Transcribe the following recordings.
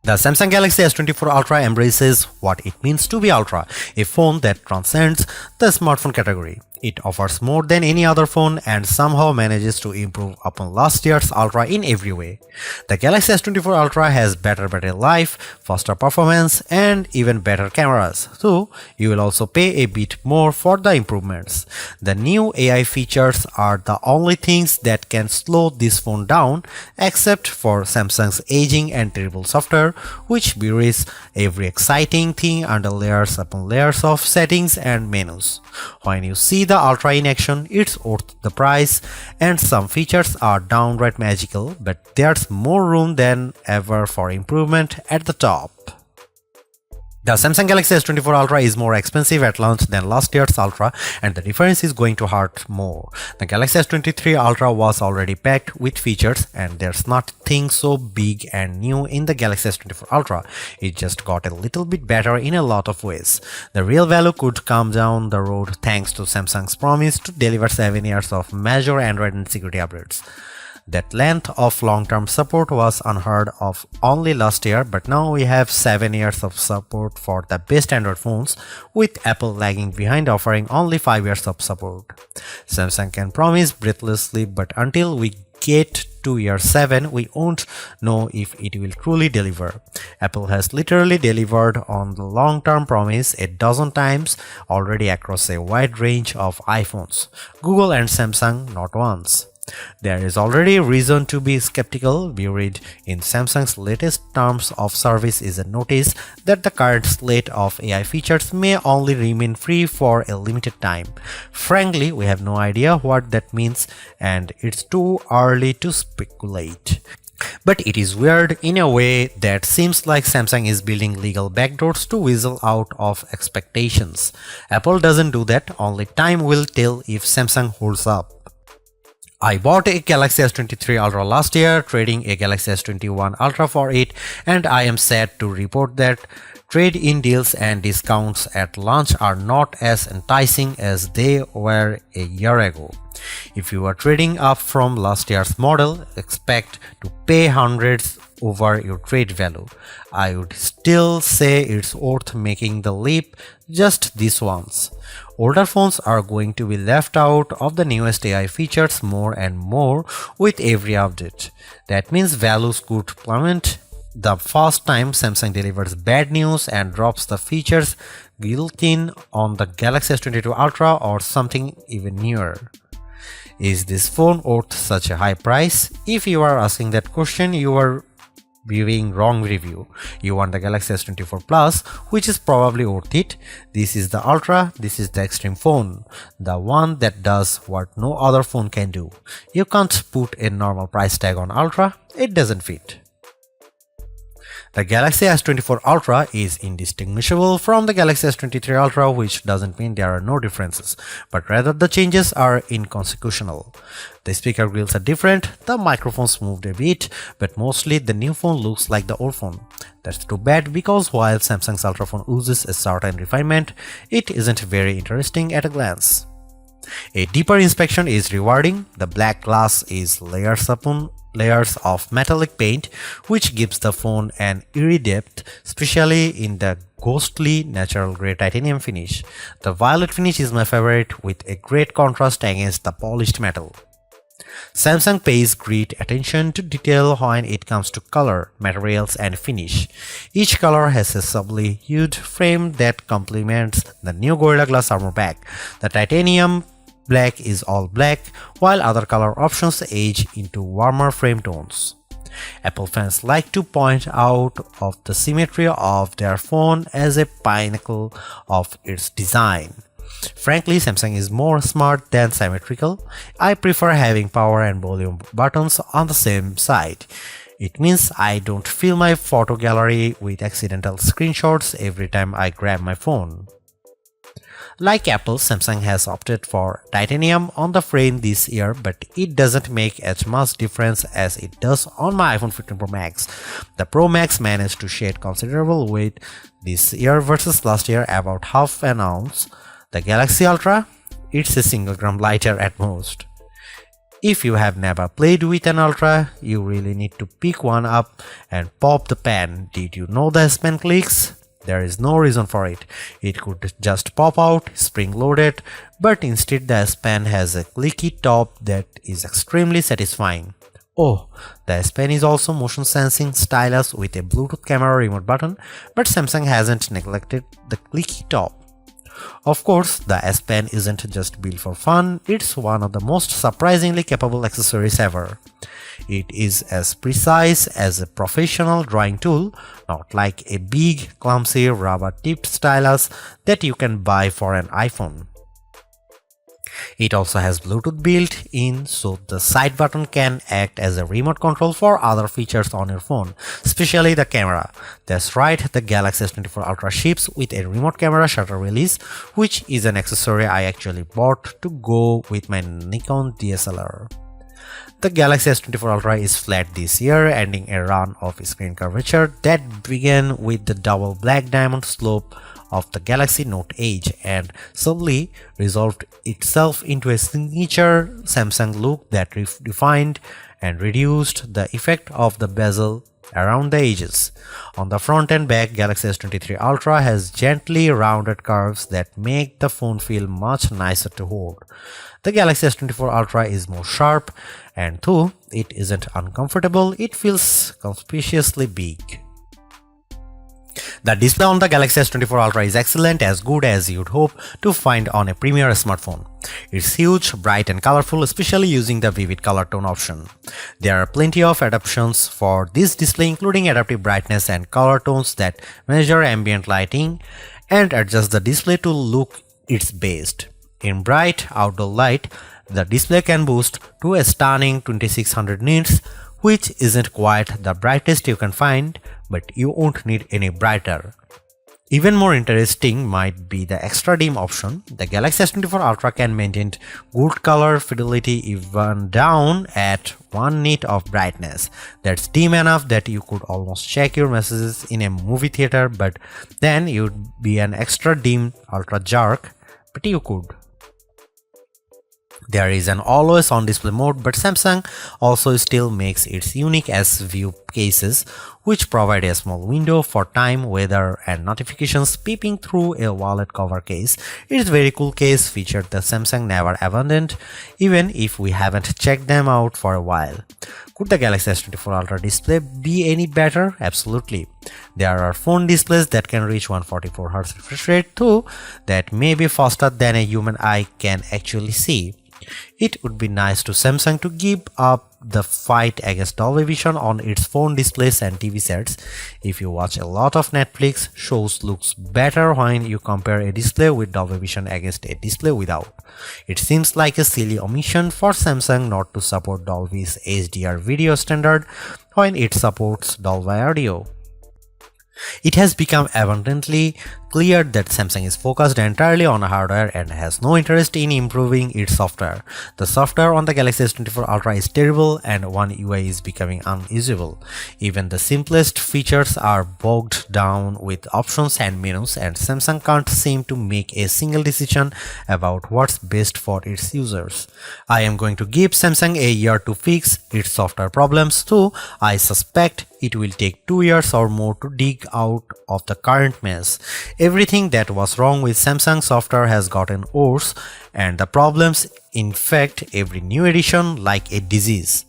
The Samsung Galaxy S24 Ultra embraces what it means to be Ultra, a phone that transcends the smartphone category. It offers more than any other phone and somehow manages to improve upon last year's Ultra in every way. The Galaxy S24 Ultra has better battery life, faster performance, and even better cameras, so you will also pay a bit more for the improvements. The new AI features are the only things that can slow this phone down, except for Samsung's aging and terrible software, which buries every exciting thing under layers upon layers of settings and menus. When you see the Ultra in action, it's worth the price, and some features are downright magical, but there's more room than ever for improvement at the top. The Samsung Galaxy S24 Ultra is more expensive at launch than last year's Ultra, and the difference is going to hurt more. The Galaxy S23 Ultra was already packed with features, and there's nothing so big and new in the Galaxy S24 Ultra. It just got a little bit better in a lot of ways. The real value could come down the road thanks to Samsung's promise to deliver 7 years of major Android and security updates. That length of long-term support was unheard of only last year, but now we have 7 years of support for the best Android phones, with Apple lagging behind offering only 5 years of support. Samsung can promise breathlessly, but until we get to year 7, we won't know if it will truly deliver. Apple has literally delivered on the long-term promise a dozen times already across a wide range of iPhones. Google and Samsung not once. There is already reason to be skeptical. Buried in Samsung's latest terms of service is a notice that the current slate of AI features may only remain free for a limited time. Frankly, we have no idea what that means, and it's too early to speculate. But it is weird in a way that seems like Samsung is building legal backdoors to weasel out of expectations. Apple doesn't do that, only time will tell if Samsung holds up. I bought a Galaxy S23 Ultra last year, trading a Galaxy S21 Ultra for it, and I am sad to report that trade-in deals and discounts at launch are not as enticing as they were a year ago. If you are trading up from last year's model, expect to pay hundreds over your trade value. I would still say it's worth making the leap just this once. Older phones are going to be left out of the newest AI features more and more with every update. That means values could plummet the first time Samsung delivers bad news and drops the features built-in on the Galaxy S22 Ultra or something even newer. Is this phone worth such a high price? If you are asking that question, you are viewing wrong review. You want the Galaxy S24 Plus, which is probably worth it. This is the Ultra, this is the extreme phone, the one that does what no other phone can do. You can't put a normal price tag on Ultra, it doesn't fit. The Galaxy S24 Ultra is indistinguishable from the Galaxy S23 Ultra, which doesn't mean there are no differences, but rather the changes are inconsequential. The speaker grills are different, the microphones moved a bit, but mostly the new phone looks like the old phone. That's too bad, because while Samsung's Ultra phone oozes a certain refinement, it isn't very interesting at a glance. A deeper inspection is rewarding. The black glass is layers upon layers of metallic paint, which gives the phone an eerie depth, especially in the ghostly natural grey titanium finish. The violet finish is my favorite, with a great contrast against the polished metal. Samsung pays great attention to detail when it comes to color, materials, and finish. Each color has a subtly hued frame that complements the new Gorilla Glass armor back. The titanium black is all black, while other color options age into warmer frame tones. Apple fans like to point out of the symmetry of their phone as a pinnacle of its design. Frankly, Samsung is more smart than symmetrical. I prefer having power and volume buttons on the same side. It means I don't fill my photo gallery with accidental screenshots every time I grab my phone. Like Apple, Samsung has opted for titanium on the frame this year, but it doesn't make as much difference as it does on my iPhone 15 Pro Max. The Pro Max managed to shed considerable weight this year versus last year, about half an ounce. The Galaxy Ultra, it's a single gram lighter at most. If you have never played with an Ultra, you really need to pick one up and pop the pen. Did you know the S Pen clicks? There is no reason for it. It could just pop out, spring-loaded, but instead the S Pen has a clicky top that is extremely satisfying. Oh, the S Pen is also motion sensing stylus with a Bluetooth camera remote button, but Samsung hasn't neglected the clicky top. Of course, the S Pen isn't just built for fun, it's one of the most surprisingly capable accessories ever. It is as precise as a professional drawing tool, not like a big, clumsy, rubber-tipped stylus that you can buy for an iPhone. It also has Bluetooth built in, so the side button can act as a remote control for other features on your phone, especially the camera. That's right, the Galaxy S24 Ultra ships with a remote camera shutter release, which is an accessory I actually bought to go with my Nikon DSLR. The Galaxy S24 Ultra is flat this year, ending a run of screen curvature that began with the double black diamond slope of the Galaxy Note Edge and subtly resolved itself into a signature Samsung look that refined and reduced the effect of the bezel around the edges. On the front and back, Galaxy S23 Ultra has gently rounded curves that make the phone feel much nicer to hold. The Galaxy S24 Ultra is more sharp, and though it isn't uncomfortable, it feels conspicuously big. The display on the Galaxy S24 Ultra is excellent, as good as you'd hope to find on a premier smartphone. It's huge, bright and colorful, especially using the vivid color tone option. There are plenty of adaptations for this display, including adaptive brightness and color tones that measure ambient lighting and adjust the display to look its best. In bright outdoor light, the display can boost to a stunning 2600 nits, which isn't quite the brightest you can find, but you won't need any brighter. Even more interesting might be the extra dim option. The Galaxy S24 Ultra can maintain good color fidelity even down at 1 nit of brightness. That's dim enough that you could almost check your messages in a movie theater, but then you'd be an extra dim ultra jerk, but you could. There is an always on display mode, but Samsung also still makes its unique S View cases, which provide a small window for time, weather and notifications peeping through a wallet cover case. It's a very cool case feature that Samsung never abandoned, even if we haven't checked them out for a while. Could the Galaxy S24 Ultra display be any better? Absolutely. There are phone displays that can reach 144Hz refresh rate too, that may be faster than a human eye can actually see. It would be nice to Samsung to give up the fight against Dolby Vision on its phone displays and TV sets. If you watch a lot of Netflix shows, looks better when you compare a display with Dolby Vision against a display without. It seems like a silly omission for Samsung not to support Dolby's HDR video standard when it supports Dolby Audio. It has become abundantly clear that Samsung is focused entirely on hardware and has no interest in improving its software. The software on the Galaxy S24 Ultra is terrible and One UI is becoming unusable. Even the simplest features are bogged down with options and menus, and Samsung can't seem to make a single decision about what's best for its users. I am going to give Samsung a year to fix its software problems, though I suspect it will take 2 years or more to dig out of the current mess. Everything that was wrong with Samsung software has gotten worse, and the problems infect every new edition like a disease.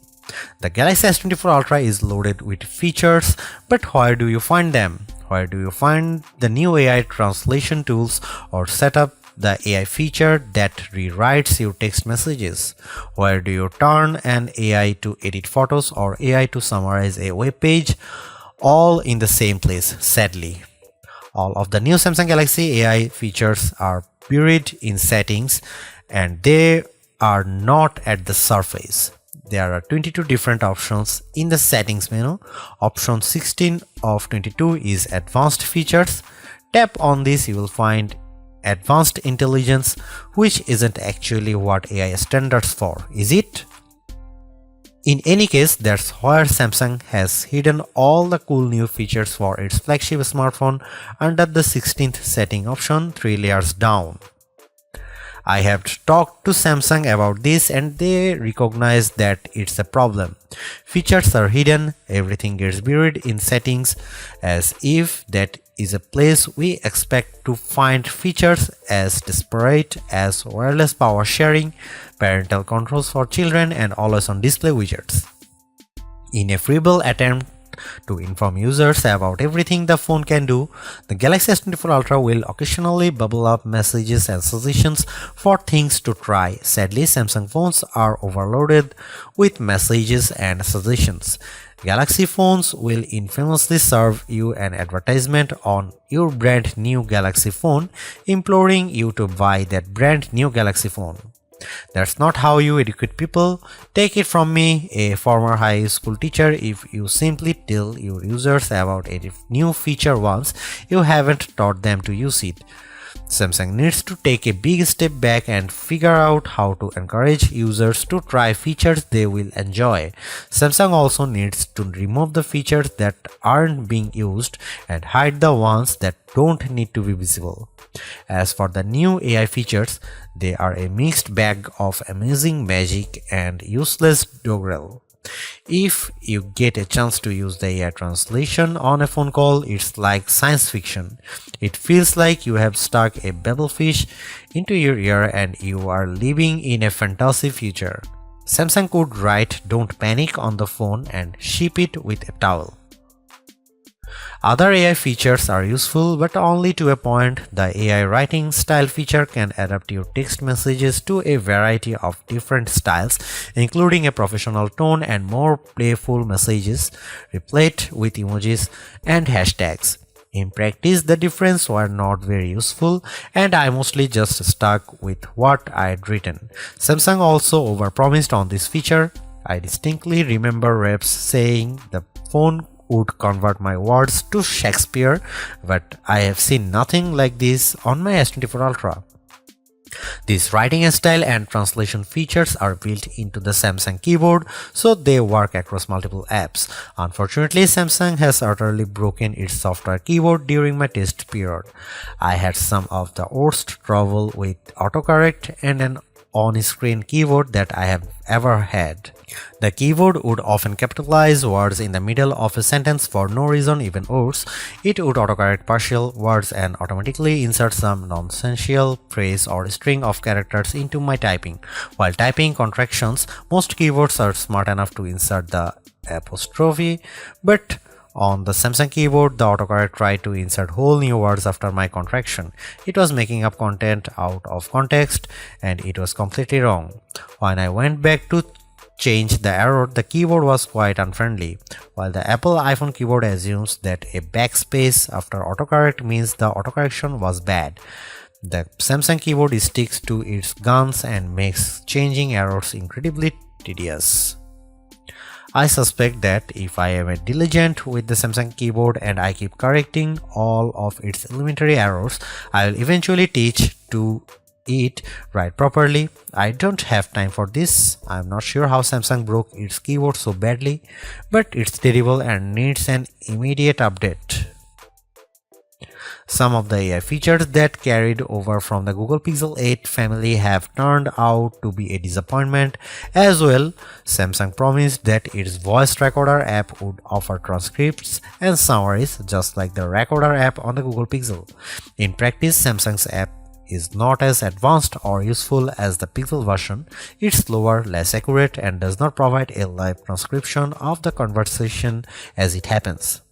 The Galaxy S24 Ultra is loaded with features, but where do you find them? Where do you find the new AI translation tools or set up the AI feature that rewrites your text messages? Where do you turn an AI to edit photos or AI to summarize a web page? All in the same place, sadly. All of the new Samsung Galaxy AI features are buried in settings, and they are not at the surface. There are 22 different options in the settings menu. Option 16 of 22 is advanced features. Tap on this, you will find advanced intelligence, which isn't actually what AI standards for, is it? In any case, that's where Samsung has hidden all the cool new features for its flagship smartphone under the 16th setting option, 3 layers down. I have talked to Samsung about this and they recognize that it's a problem. Features are hidden, everything gets buried in settings as if that is a place we expect to find features as disparate as wireless power sharing, parental controls for children, and always on display widgets. In a feeble attempt to inform users about everything the phone can do, the Galaxy S24 Ultra will occasionally bubble up messages and suggestions for things to try. Sadly, Samsung phones are overloaded with messages and suggestions. Galaxy phones will infamously serve you an advertisement on your brand new Galaxy phone, imploring you to buy that brand new Galaxy phone. That's not how you educate people. Take it from me, a former high school teacher, if you simply tell your users about a new feature once you haven't taught them to use it. Samsung needs to take a big step back and figure out how to encourage users to try features they will enjoy. Samsung also needs to remove the features that aren't being used and hide the ones that don't need to be visible. As for the new AI features, they are a mixed bag of amazing magic and useless doggerel. If you get a chance to use the AI translation on a phone call, it's like science fiction. It feels like you have stuck a babblefish into your ear and you are living in a fantasy future. Samsung could write "Don't panic" on the phone and ship it with a towel. Other AI features are useful, but only to a point. The AI writing style feature can adapt your text messages to a variety of different styles, including a professional tone and more playful messages, replete with emojis and hashtags. In practice, the differences were not very useful, and I mostly just stuck with what I had written. Samsung also overpromised on this feature. I distinctly remember reps saying the phone would convert my words to Shakespeare, but I have seen nothing like this on my S24 Ultra. These writing style and translation features are built into the Samsung keyboard, so they work across multiple apps. Unfortunately, Samsung has utterly broken its software keyboard during my test period. I had some of the worst trouble with autocorrect and an on-screen keyboard that I have ever had. The keyboard would often capitalize words in the middle of a sentence for no reason, even worse. It would autocorrect partial words and automatically insert some nonsensical phrase or string of characters into my typing. While typing contractions, most keyboards are smart enough to insert the apostrophe, but on the Samsung keyboard, the autocorrect tried to insert whole new words after my contraction. It was making up content out of context, and it was completely wrong. When I went back to change the error, the keyboard was quite unfriendly. While the Apple iPhone keyboard assumes that a backspace after autocorrect means the autocorrection was bad, the Samsung keyboard sticks to its guns and makes changing errors incredibly tedious. I suspect that if I am diligent with the Samsung keyboard and I keep correcting all of its elementary errors, I will eventually teach to it right properly. I don't have time for this. I'm not sure how Samsung broke its keyboard so badly, but it's terrible and needs an immediate update. Some of the AI features that carried over from the Google Pixel 8 family have turned out to be a disappointment as well. Samsung promised that its voice recorder app would offer transcripts and summaries just like the recorder app on the Google Pixel. In practice, Samsung's app is not as advanced or useful as the Pixel version. It's slower, less accurate, and does not provide a live transcription of the conversation as it happens.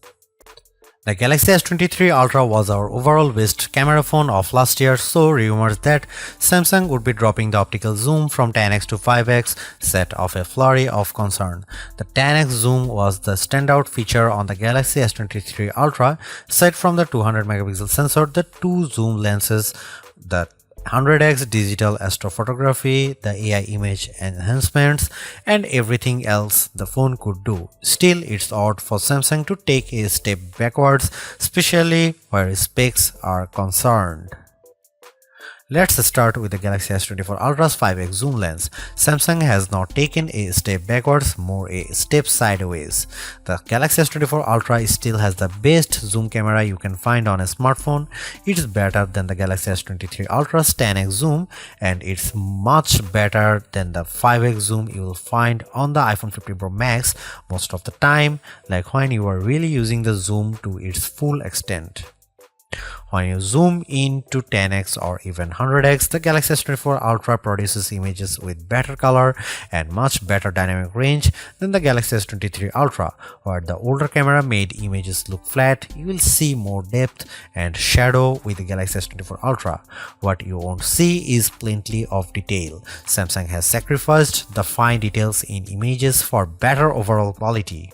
The Galaxy S23 Ultra was our overall best camera phone of last year, so rumors that Samsung would be dropping the optical zoom from 10x to 5x set off a flurry of concern. The 10x zoom was the standout feature on the Galaxy S23 Ultra. Aside from the 200 megapixel sensor, the two zoom lenses, the 100x digital astrophotography, the AI image enhancements, and everything else the phone could do. Still, it's odd for Samsung to take a step backwards, especially where specs are concerned. Let's start with the Galaxy S24 Ultra's 5x zoom lens. Samsung has not taken a step backwards, more a step sideways. The Galaxy S24 Ultra still has the best zoom camera you can find on a smartphone. It's better than the Galaxy S23 Ultra's 10x zoom, and it's much better than the 5x zoom you will find on the iPhone 15 Pro Max most of the time, like when you are really using the zoom to its full extent. When you zoom in to 10x or even 100x, the Galaxy S24 Ultra produces images with better color and much better dynamic range than the Galaxy S23 Ultra. Where the older camera made images look flat, you will see more depth and shadow with the Galaxy S24 Ultra. What you won't see is plenty of detail. Samsung has sacrificed the fine details in images for better overall quality.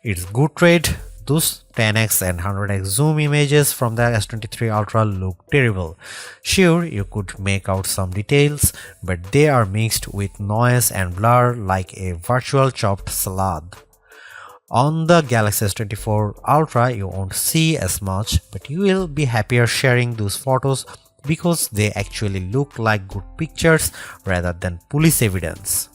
It's good trade. Those 10x and 100x zoom images from the S23 Ultra look terrible. Sure, you could make out some details, but they are mixed with noise and blur like a virtual chopped salad. On the Galaxy S24 Ultra, you won't see as much, but you will be happier sharing those photos because they actually look like good pictures rather than police evidence.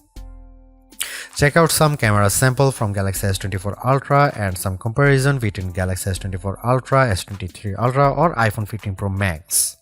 Check out some camera sample from Galaxy S24 Ultra and some comparison between Galaxy S24 Ultra, S23 Ultra or iPhone 15 Pro Max.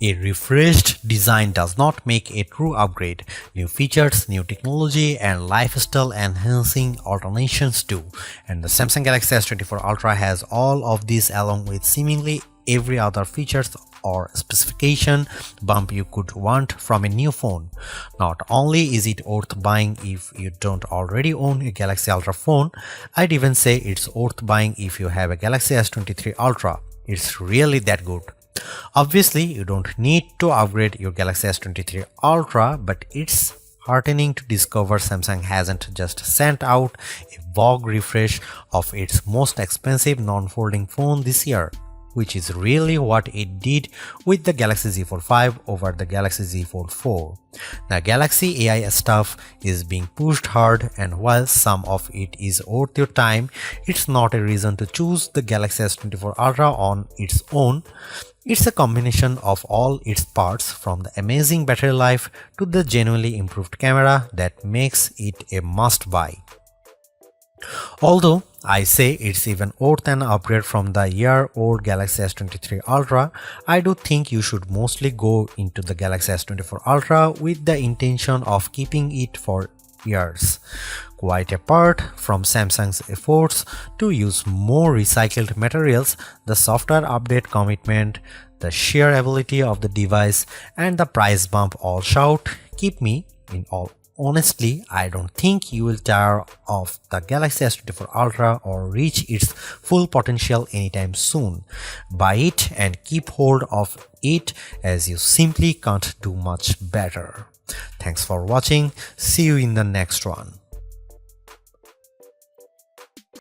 A refreshed design does not make a true upgrade. New features, new technology, and lifestyle enhancing alternations do. And the Samsung Galaxy S24 Ultra has all of these along with seemingly every other features or specification bump you could want from a new phone. Not only is it worth buying if you don't already own a Galaxy Ultra phone, I'd even say it's worth buying if you have a Galaxy S23 Ultra. It's really that good. Obviously, you don't need to upgrade your Galaxy S23 Ultra, but it's heartening to discover Samsung hasn't just sent out a vogue refresh of its most expensive non-folding phone this year, which is really what it did with the Galaxy Z Fold 5 over the Galaxy Z Fold 4. The Galaxy AI stuff is being pushed hard, and while some of it is worth your time, it's not a reason to choose the Galaxy S24 Ultra on its own. It's a combination of all its parts, from the amazing battery life to the genuinely improved camera, that makes it a must-buy. Although I say it's even worth an upgrade from the year-old Galaxy S23 Ultra, I do think you should mostly go into the Galaxy S24 Ultra with the intention of keeping it for years. Quite apart from Samsung's efforts to use more recycled materials, the software update commitment, the sheer ability of the device, and the price bump all shout, keep me in Honestly, I don't think you will tire of the Galaxy S24 Ultra or reach its full potential anytime soon. Buy it and keep hold of it, as you simply can't do much better. Thanks for watching. See you in the next one.